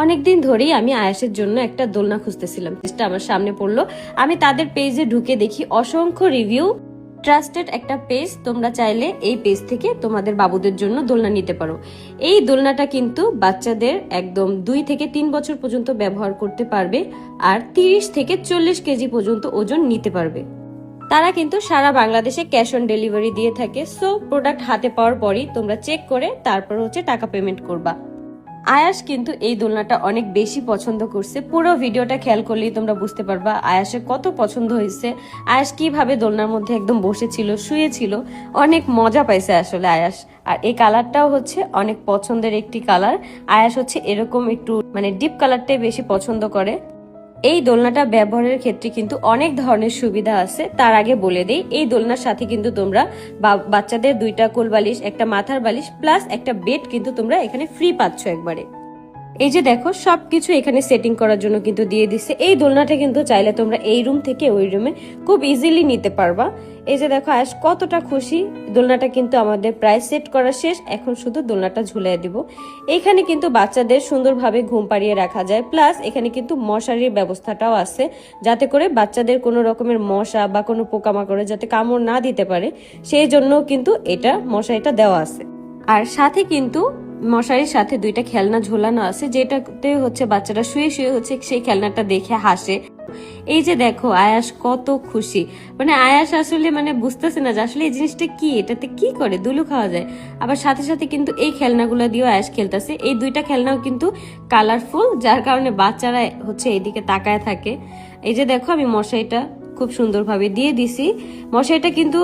অনেকদিন ধরেই আমি আয়াসের জন্য একটা দোলনা খুঁজতেছিলাম, যেটা আমার সামনে পড়লো। আমি তাদের পেজে ঢুকে দেখি অসংখ্য রিভিউ, ট্রাস্টেড একটা পেজ। তোমরা চাইলে এই পেজ থেকে তোমাদের বাবুদের জন্য দোলনা নিতে পারো। এই দোলনাটা কিন্তু বাচ্চাদের একদম 2 থেকে 3 বছর পর্যন্ত ব্যবহার করতে পারবে, আর 30 থেকে 40 কেজি পর্যন্ত ওজন নিতে পারবে। তারা কিন্তু সারা বাংলাদেশে ক্যাশ অন ডেলিভারি দিয়ে থাকে। সো প্রোডাক্ট হাতে পাওয়ার পরই তোমরা চেক করে তারপর টাকা পেমেন্ট করবা। আয়াস কিন্তু এই দোলনাটা অনেক বেশি পছন্দ করছে। পুরো ভিডিওটা খেয়াল করলেই তোমরা বুঝতে পারবা আয়াসের কত পছন্দ হয়েছে। আয়াস কিভাবে দোলনার মধ্যে একদম বসেছিল, শুয়েছিল, অনেক মজা পাইছে আসলে আয়াস। আর এই কালারটাও অনেক পছন্দের একটি কালার। আয়াস এরকম একটু ডিপ কালারটাই বেশি পছন্দ করে। এই দোলনাটা ব্যবহারের ক্ষেত্রে কিন্তু অনেক ধরনের সুবিধা আছে। তার আগে বলে দেই, এই দোলনার সাথে কিন্তু তোমরা বাচ্চাদের 2টা কোল বালিশ, একটা মাথার বালিশ প্লাস একটা বেড কিন্তু তোমরা এখানে ফ্রি পাচ্ছ একবারে। এই যে দেখো, সবকিছু এখানে সেটিং করার জন্য কিন্তু দিয়ে দিচ্ছে। এই দোলনাটা কিন্তু চাইলে তোমরা এই রুম থেকে ওই রুমে খুব ইজিলি নিতে পারবা। এই যে দেখো আয়াস কতটা খুশি। দোলনাটা কিন্তু আমাদের প্রায় সেট করা শেষ, এখন শুধু দোলনাটা ঝুলিয়ে দিব। এখানে কিন্তু বাচ্চাদের সুন্দরভাবে ঘুম পাড়িয়ে রাখা যায়, প্লাস এখানে কিন্তু মশারির ব্যবস্থাটাও আছে, যাতে করে বাচ্চাদের কোনো রকমের মশা বা কোনো পোকামাকড়ে যাতে কামড় না দিতে পারে, সেই জন্য কিন্তু মশারিটা দেওয়া আছে। আর সাথে কিন্তু মশারির সাথে 2টা খেলনা ঝোলানো আছে, যেটাতে বাচ্চারা শুয়ে শুয়ে সেই খেলনাটা দেখে হাসে। এই যে দেখো আয়াস কত খুশি। আয়াস আসলে বুঝতেছে না যে আসলে এই জিনিসটা কি, এটাতে কি করে দুলু খাওয়া যায়। আবার সাথে সাথে কিন্তু এই খেলনাগুলো দিয়েও আয়াস খেলতেছে। এই 2টা খেলনাও কিন্তু কালারফুল, যার কারণে বাচ্চারা এইদিকে তাকায় থাকে। এই যে দেখো আমি মশারিটা খুব সুন্দরভাবে দিয়ে দিছি। মশারিটা কিন্তু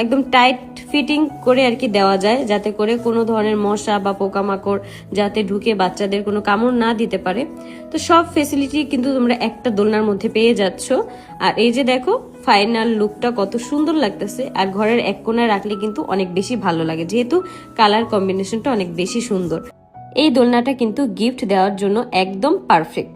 একদম টাইট ফিটিং করে আর কি দেওয়া যায়, যাতে করে কোনো ধরনের মশা বা পোকামাকড় যাতে ঢুকে বাচ্চাদের কোনো কামড় না দিতে পারে। তো সব ফেসিলিটি কিন্তু তোমরা একটা দোলনার মধ্যে পেয়ে যাচ্ছ। আর এই যে দেখো ফাইনাল লুকটা কত সুন্দর লাগতেছে। আর ঘরের এক কোণায় রাখলে কিন্তু অনেক বেশি ভালো লাগে, যেহেতু কালার কম্বিনেশনটা অনেক বেশি সুন্দর। এই দোলনাটা কিন্তু গিফট দেওয়ার জন্য একদম পারফেক্ট।